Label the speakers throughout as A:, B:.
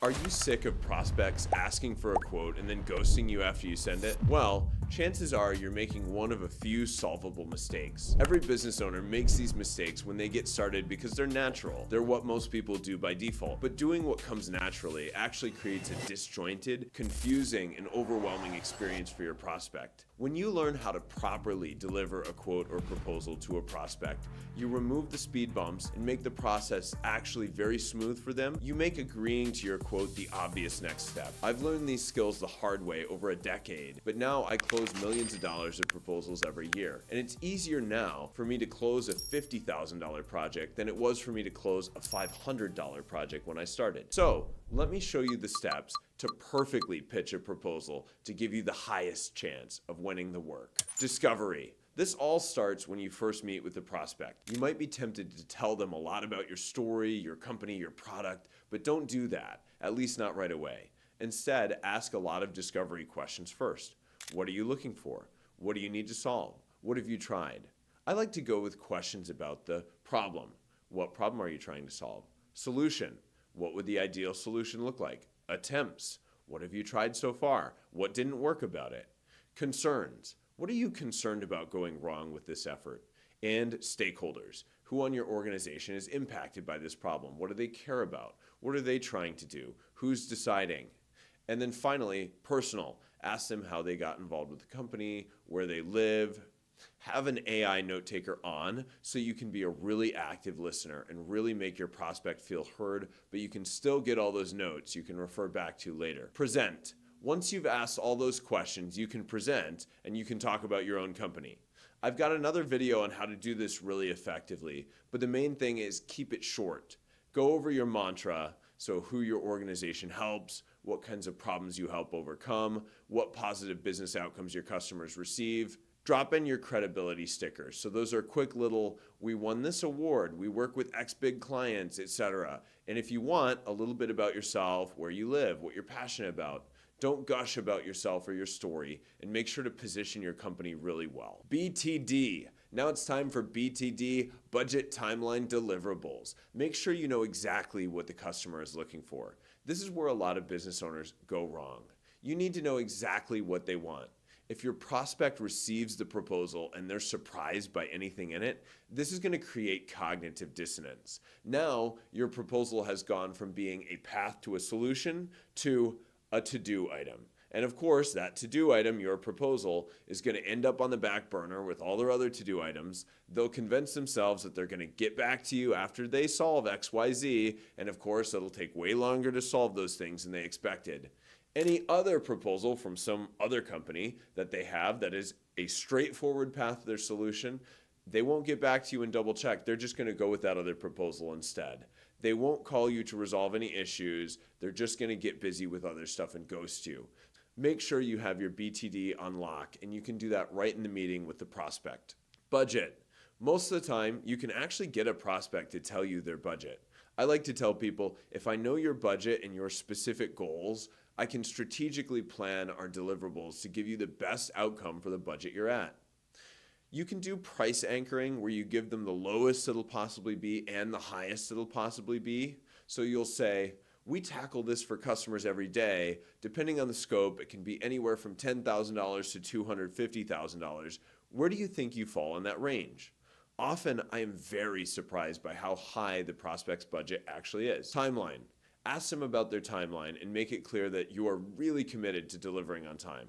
A: Are you sick of prospects asking for a quote and then ghosting you after you send it? Well, chances are you're making one of a few solvable mistakes. Every business owner makes these mistakes when they get started because they're natural. They're what most people do by default. But doing what comes naturally actually creates a disjointed, confusing, and overwhelming experience for your prospect. When you learn how to properly deliver a quote or proposal to a prospect, you remove the speed bumps and make the process actually very smooth for them. You make agreeing to your quote the obvious next step. I've learned these skills the hard way over a decade, but now I close millions of dollars of proposals every year. And it's easier now for me to close a $50,000 project than it was for me to close a $500 project when I started. So let me show you the steps to perfectly pitch a proposal to give you the highest chance of winning the work. Discovery. This all starts when you first meet with the prospect. You might be tempted to tell them a lot about your story, your company, your product, but don't do that, at least not right away. Instead, ask a lot of discovery questions first. What are you looking for? What do you need to solve? What have you tried? I like to go with questions about the problem. What problem are you trying to solve? Solution. What would the ideal solution look like? Attempts. What have you tried so far? What didn't work about it? Concerns. What are you concerned about going wrong with this effort? And stakeholders. Who on your organization is impacted by this problem? What do they care about? What are they trying to do? Who's deciding? And then finally, personal. Ask them how they got involved with the company, where they live. Have an AI note taker on so you can be a really active listener and really make your prospect feel heard, but you can still get all those notes you can refer back to later. Present. Once you've asked all those questions, you can present and you can talk about your own company. I've got another video on how to do this really effectively, but the main thing is keep it short. Go over your mantra, so who your organization helps, what kinds of problems you help overcome, what positive business outcomes your customers receive. Drop in your credibility stickers. So those are quick little, we won this award, we work with X big clients, etc. And if you want, a little bit about yourself, where you live, what you're passionate about. Don't gush about yourself or your story, and make sure to position your company really well. BTD. Now it's time for BTD, Budget Timeline Deliverables. Make sure you know exactly what the customer is looking for. This is where a lot of business owners go wrong. You need to know exactly what they want. If your prospect receives the proposal and they're surprised by anything in it, this is going to create cognitive dissonance. Now, your proposal has gone from being a path to a solution to a to-do item. And of course, that to-do item, your proposal, is going to end up on the back burner with all their other to-do items. They'll convince themselves that they're going to get back to you after they solve X, Y, Z, and of course, it'll take way longer to solve those things than they expected. Any other proposal from some other company that they have that is a straightforward path to their solution, they won't get back to you and double check. They're just going to go with that other proposal instead. They won't call you to resolve any issues. They're just going to get busy with other stuff and ghost you. Make sure you have your BTD on lock, and you can do that right in the meeting with the prospect. Budget. Most of the time, you can actually get a prospect to tell you their budget. I like to tell people, if I know your budget and your specific goals, I can strategically plan our deliverables to give you the best outcome for the budget you're at. You can do price anchoring where you give them the lowest it'll possibly be and the highest it'll possibly be. So you'll say, we tackle this for customers every day. Depending on the scope, it can be anywhere from $10,000 to $250,000. Where do you think you fall in that range? Often, I am very surprised by how high the prospect's budget actually is. Timeline. Ask them about their timeline and make it clear that you are really committed to delivering on time.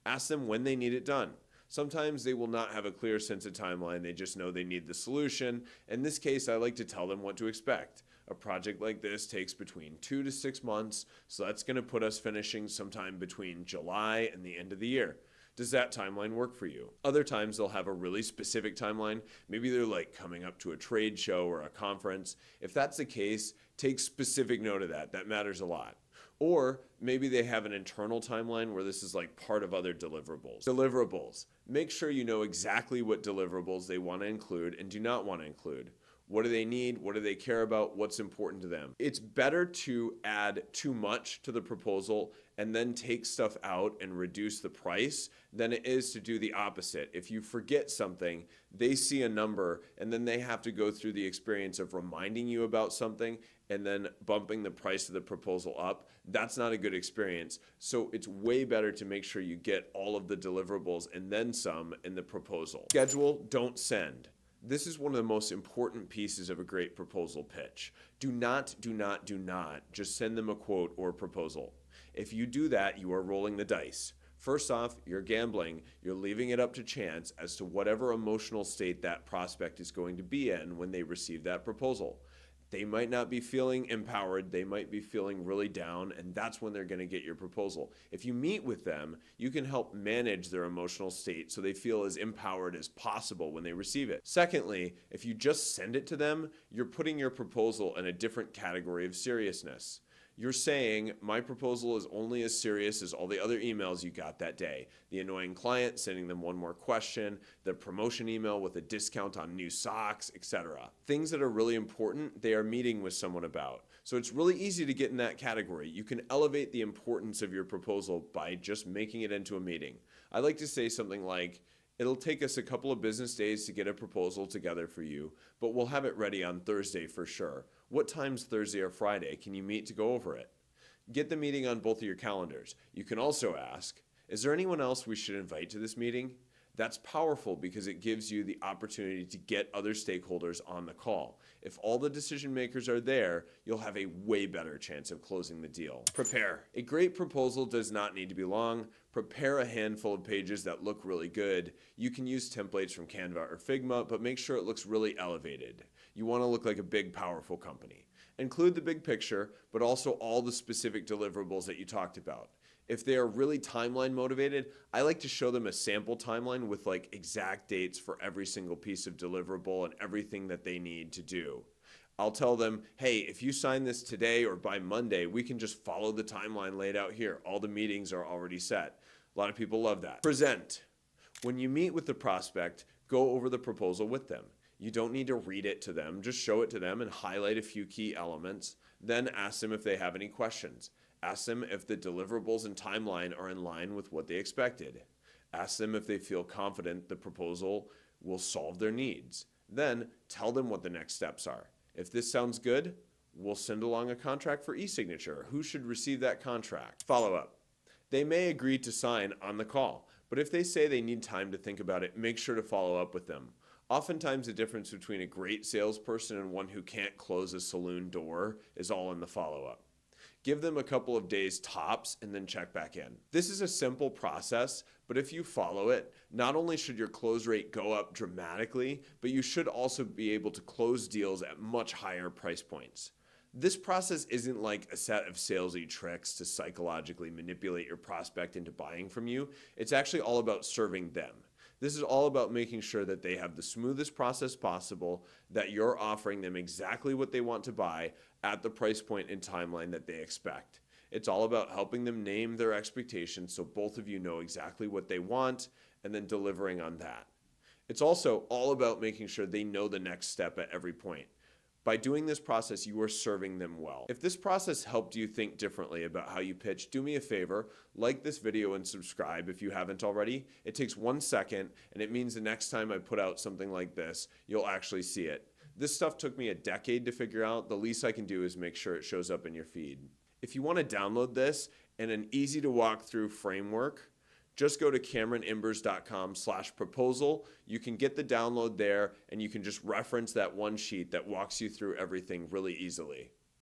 A: Ask them when they need it done. Sometimes they will not have a clear sense of timeline. They just know they need the solution. In this case, I like to tell them what to expect. A project like this takes between 2 to 6 months, so that's going to put us finishing sometime between July and the end of the year. Does that timeline work for you? Other times they'll have a really specific timeline. Maybe they're like coming up to a trade show or a conference. If that's the case, take specific note of that. That matters a lot. Or maybe they have an internal timeline where this is like part of other deliverables. Deliverables. Make sure you know exactly what deliverables they want to include and do not want to include. What do they need? What do they care about? What's important to them? It's better to add too much to the proposal and then take stuff out and reduce the price than it is to do the opposite. If you forget something, they see a number and then they have to go through the experience of reminding you about something and then bumping the price of the proposal up. That's not a good experience. So it's way better to make sure you get all of the deliverables and then some in the proposal. Schedule, don't send. This is one of the most important pieces of a great proposal pitch. Do not just send them a quote or a proposal. If you do that, you are rolling the dice. First off, you're gambling. You're leaving it up to chance as to whatever emotional state that prospect is going to be in when they receive that proposal. They might not be feeling empowered. They might be feeling really down, and that's when they're going to get your proposal. If you meet with them, you can help manage their emotional state so they feel as empowered as possible when they receive it. Secondly, if you just send it to them, you're putting your proposal in a different category of seriousness. You're saying, my proposal is only as serious as all the other emails you got that day. The annoying client sending them one more question, the promotion email with a discount on new socks, etc. Things that are really important, they are meeting with someone about. So it's really easy to get in that category. You can elevate the importance of your proposal by just making it into a meeting. I like to say something like, it'll take us a couple of business days to get a proposal together for you, but we'll have it ready on Thursday for sure. What time's Thursday or Friday? Can you meet to go over it? Get the meeting on both of your calendars. You can also ask, is there anyone else we should invite to this meeting? That's powerful because it gives you the opportunity to get other stakeholders on the call. If all the decision makers are there, you'll have a way better chance of closing the deal. Prepare. A great proposal does not need to be long. Prepare a handful of pages that look really good. You can use templates from Canva or Figma, but make sure it looks really elevated. You want to look like a big, powerful company. Include the big picture, but also all the specific deliverables that you talked about. If they are really timeline motivated, I like to show them a sample timeline with like exact dates for every single piece of deliverable and everything that they need to do. I'll tell them, hey, if you sign this today or by Monday, we can just follow the timeline laid out here. All the meetings are already set. A lot of people love that. Present. When you meet with the prospect, go over the proposal with them. You don't need to read it to them. Just show it to them and highlight a few key elements. Then ask them if they have any questions. Ask them if the deliverables and timeline are in line with what they expected. Ask them if they feel confident the proposal will solve their needs. Then tell them what the next steps are. If this sounds good, we'll send along a contract for e-signature. Who should receive that contract? Follow up. They may agree to sign on the call, but if they say they need time to think about it, make sure to follow up with them. Oftentimes the difference between a great salesperson and one who can't close a saloon door is all in the follow-up. Give them a couple of days tops and then check back in. This is a simple process, but if you follow it, not only should your close rate go up dramatically, but you should also be able to close deals at much higher price points. This process isn't like a set of salesy tricks to psychologically manipulate your prospect into buying from you. It's actually all about serving them. This is all about making sure that they have the smoothest process possible, that you're offering them exactly what they want to buy at the price point and timeline that they expect. It's all about helping them name their expectations so both of you know exactly what they want and then delivering on that. It's also all about making sure they know the next step at every point. By doing this process, you are serving them well. If this process helped you think differently about how you pitch, do me a favor, like this video and subscribe if you haven't already. It takes 1 second, and it means the next time I put out something like this, you'll actually see it. This stuff took me a decade to figure out. The least I can do is make sure it shows up in your feed. If you want to download this and an easy to walk through framework, just go to CameronImbers.com/proposal. You can get the download there and you can just reference that one sheet that walks you through everything really easily.